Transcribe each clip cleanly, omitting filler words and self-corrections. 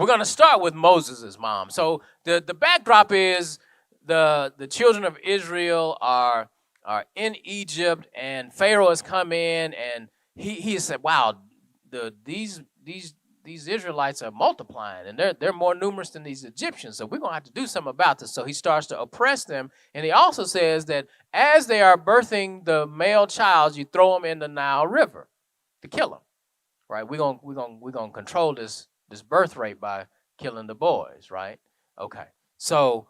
We're going to start with Moses' mom. So the backdrop is the children of Israel are in Egypt, and Pharaoh has come in, and he said, "Wow, these Israelites are multiplying, and they're more numerous than these Egyptians. So we're gonna have to do something about this." So he starts to oppress them, and he also says that as they are birthing the male child, you throw them in the Nile River to kill them. Right? We're gonna control this birth rate by killing the boys. Right? Okay. So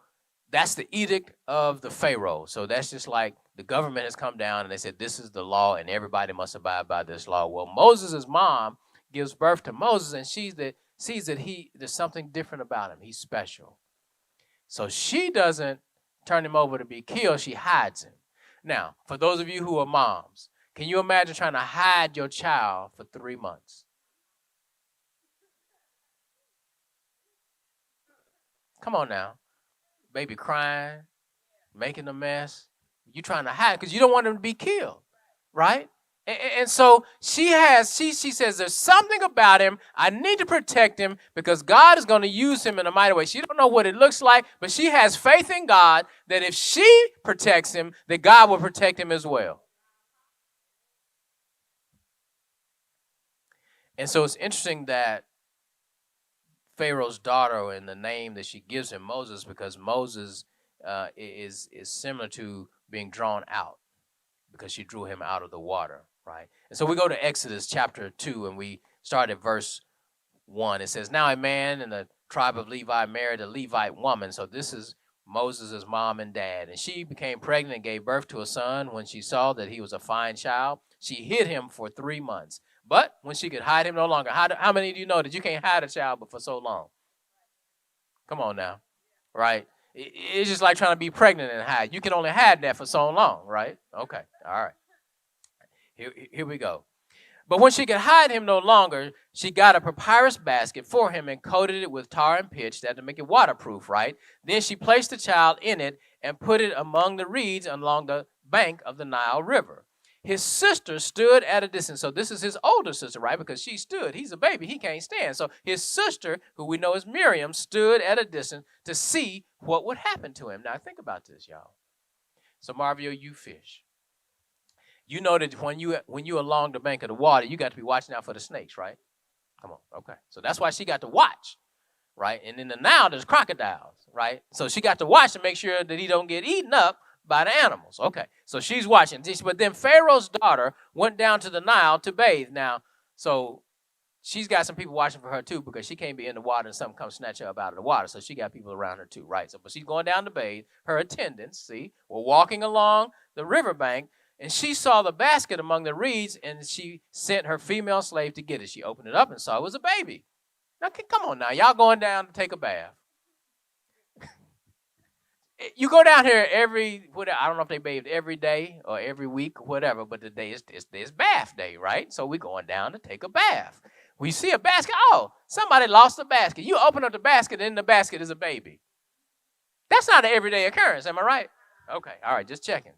that's the edict of the Pharaoh. So that's just like the government has come down and they said this is the law and everybody must abide by this law. Well, Moses' mom gives birth to Moses, and sees that there's something different about him. He's special. So she doesn't turn him over to be killed. She hides him. Now, for those of you who are moms, can you imagine trying to hide your child for 3 months? Come on now. Baby crying, making a mess. You trying to hide because you don't want him to be killed, right? And so she says there's something about him. I need to protect him because God is going to use him in a mighty way. She don't know what it looks like, but she has faith in God that if she protects him, that God will protect him as well. And so it's interesting that Pharaoh's daughter, and the name that she gives him, Moses, because Moses is similar to being drawn out, because she drew him out of the water, right? And so we go to Exodus chapter 2, and we start at verse 1. It says, "Now a man in the tribe of Levi married a Levite woman." So this is Moses' mom and dad. "And she became pregnant and gave birth to a son. When she saw that he was a fine child, she hid him for 3 months. But when she could hide him no longer," how many do you know that you can't hide a child but for so long? Come on now, right? It's just like trying to be pregnant and hide. You can only hide that for so long, right? Okay, all right. Here we go. "But when she could hide him no longer, she got a papyrus basket for him and coated it with tar and pitch, that to make it waterproof, right? Then she placed the child in it and put it among the reeds along the bank of the Nile River. His sister stood at a distance." So this is his older sister, right? Because she stood. He's a baby. He can't stand. So his sister, who we know as Miriam, stood at a distance to see what would happen to him. Now think about this, y'all. So Marvio, you fish. You know that when you along the bank of the water, you got to be watching out for the snakes, right? Come on, okay. So that's why she got to watch, right? And in the Nile, there's crocodiles, right? So she got to watch to make sure that he don't get eaten up by the animals. Okay, so she's watching. But then Pharaoh's daughter went down to the Nile to bathe. Now, so she's got some people watching for her too, because she can't be in the water and something comes snatch her up out of the water. So she got people around her too, right? So, but she's going down to bathe. Her attendants, were walking along the riverbank, and she saw the basket among the reeds, and she sent her female slave to get it. She opened it up and saw it was a baby. Now, come on now. Y'all going down to take a bath. You go down here I don't know if they bathed every day or every week or whatever, but the day is bath day, right? So we're going down to take a bath. We see a basket. Oh, somebody lost a basket. You open up the basket, and in the basket is a baby. That's not an everyday occurrence, am I right? Okay, all right, just checking.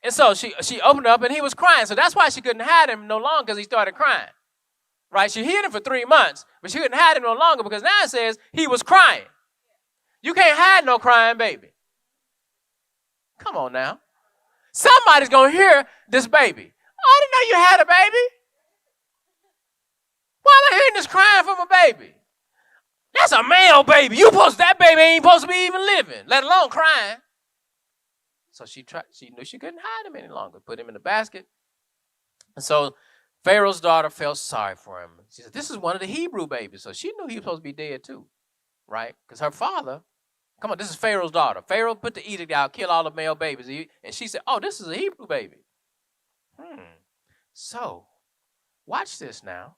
And so she opened up, and he was crying. So that's why she couldn't hide him no longer, because he started crying, right? She hid him for 3 months, but she couldn't hide him no longer because now it says he was crying. You can't hide no crying baby. Come on now. Somebody's going to hear this baby. "Oh, I didn't know you had a baby. Why am I hearing this crying from a baby? That's a male baby. That baby ain't supposed to be even living, let alone crying." So she knew she couldn't hide him any longer. Put him in the basket. And so Pharaoh's daughter felt sorry for him. She said, "This is one of the Hebrew babies." So she knew he was supposed to be dead too, right? Because her father, come on, this is Pharaoh's daughter. Pharaoh put the edict out, kill all the male babies. And she said, "Oh, this is a Hebrew baby." So watch this now.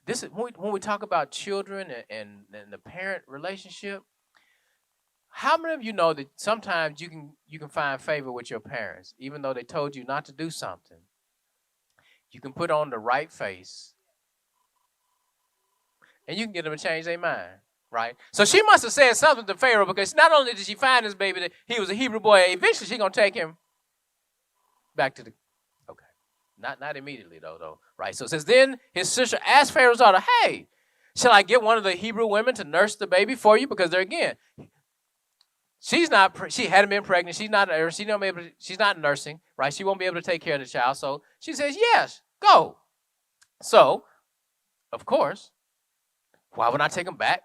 This is when we talk about children and the parent relationship. How many of you know that sometimes you can find favor with your parents, even though they told you not to do something? You can put on the right face, and you can get them to change their mind, right? So she must have said something to Pharaoh, because not only did she find this baby that he was a Hebrew boy, eventually she's gonna take him back to the. Okay, not immediately though, right? So it says, then his sister asked Pharaoh's daughter, "Hey, Shall I get one of the Hebrew women to nurse the baby for you? Because she's not. She hadn't been pregnant. She's not. She's not nursing, right? She won't be able to take care of the child. So she says, "Yes, go." So, of course, why would I take him back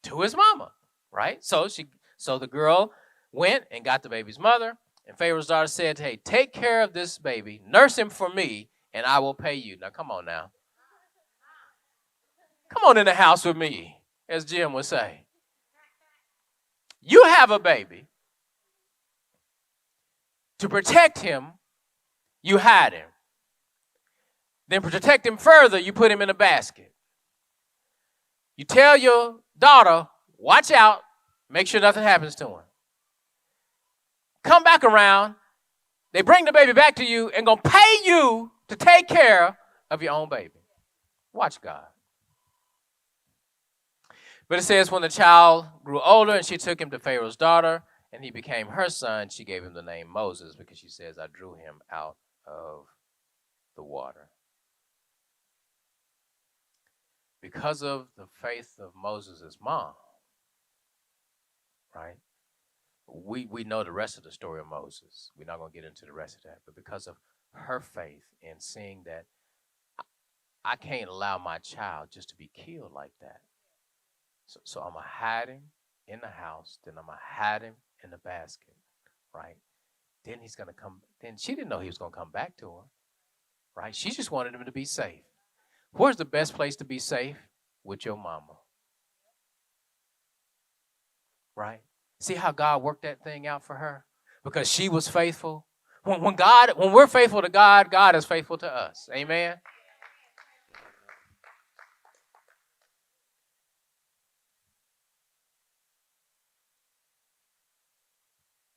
to his mama, right? So the girl went and got the baby's mother, and Pharaoh's daughter said, "Hey, take care of this baby, nurse him for me, and I will pay you." Now, come on now. Come on in the house with me, as Jim would say. You have a baby. To protect him, you hide him. Then to protect him further, you put him in a basket. You tell your daughter, watch out, make sure nothing happens to him. Come back around, they bring the baby back to you and gonna pay you to take care of your own baby. Watch God. But it says when the child grew older and she took him to Pharaoh's daughter and he became her son, she gave him the name Moses because she says, I drew him out of the water. Because of the faith of Moses' mom, right? We know the rest of the story of Moses. We're not going to get into the rest of that. But because of her faith in seeing that I can't allow my child just to be killed like that. So I'm going to hide him in the house. Then I'm going to hide him in the basket, right? Then he's going to come. Then she didn't know he was going to come back to her, right? She just wanted him to be safe. Where's the best place to be safe? With your mama, right? See how God worked that thing out for her? Because she was faithful. When we're faithful to God, God is faithful to us. Amen?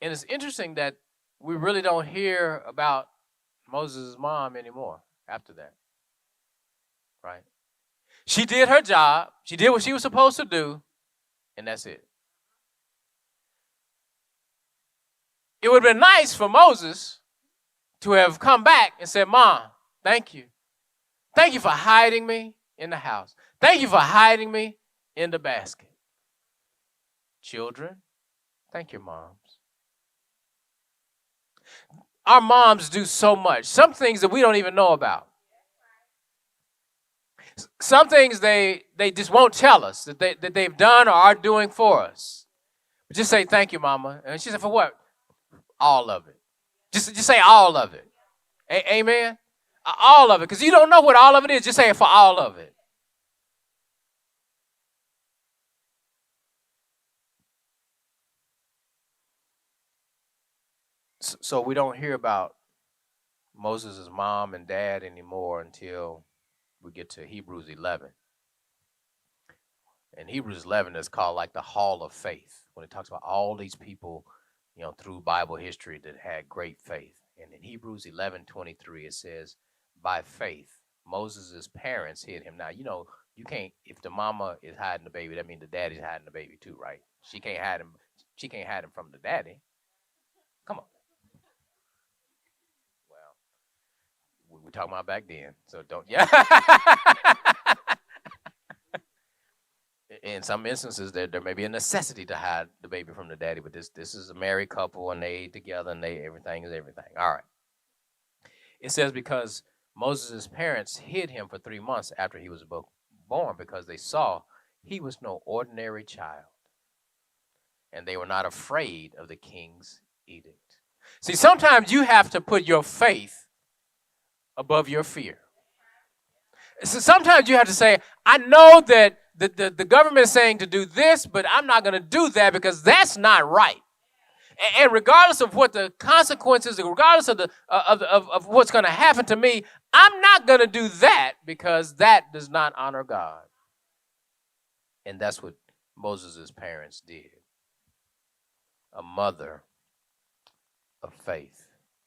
And it's interesting that we really don't hear about Moses' mom anymore after that, right? She did her job. She did what she was supposed to do, and that's it. It would have been nice for Moses to have come back and said, Mom, thank you. Thank you for hiding me in the house. Thank you for hiding me in the basket. Children, thank your moms. Our moms do so much. Some things that we don't even know about. Some things they just won't tell us that they've done or are doing for us. But just say, thank you, Mama. And she said, for what? All of it. Just say all of it. Amen? All of it. Because you don't know what all of it is. Just say it for all of it. So we don't hear about Moses' mom and dad anymore until we get to Hebrews 11. And Hebrews 11 is called like the Hall of Faith, when it talks about all these people, through Bible history that had great faith. And in Hebrews 11:23, it says, by faith, Moses' parents hid him. Now, you can't, if the mama is hiding the baby, that means the daddy's hiding the baby too, right? She can't hide him from the daddy. Come on. Well, we're talking about back then, so don't, yeah. In some instances, there may be a necessity to hide the baby from the daddy, but this is a married couple, and they together, and everything is everything. All right. It says because Moses' parents hid him for 3 months after he was born because they saw he was no ordinary child, and they were not afraid of the king's edict. See, sometimes you have to put your faith above your fear. So sometimes you have to say, I know that the government is saying to do this, but I'm not going to do that because that's not right. And regardless of what the consequences, regardless of of what's going to happen to me, I'm not going to do that because that does not honor God. And that's what Moses' parents did. A mother of faith.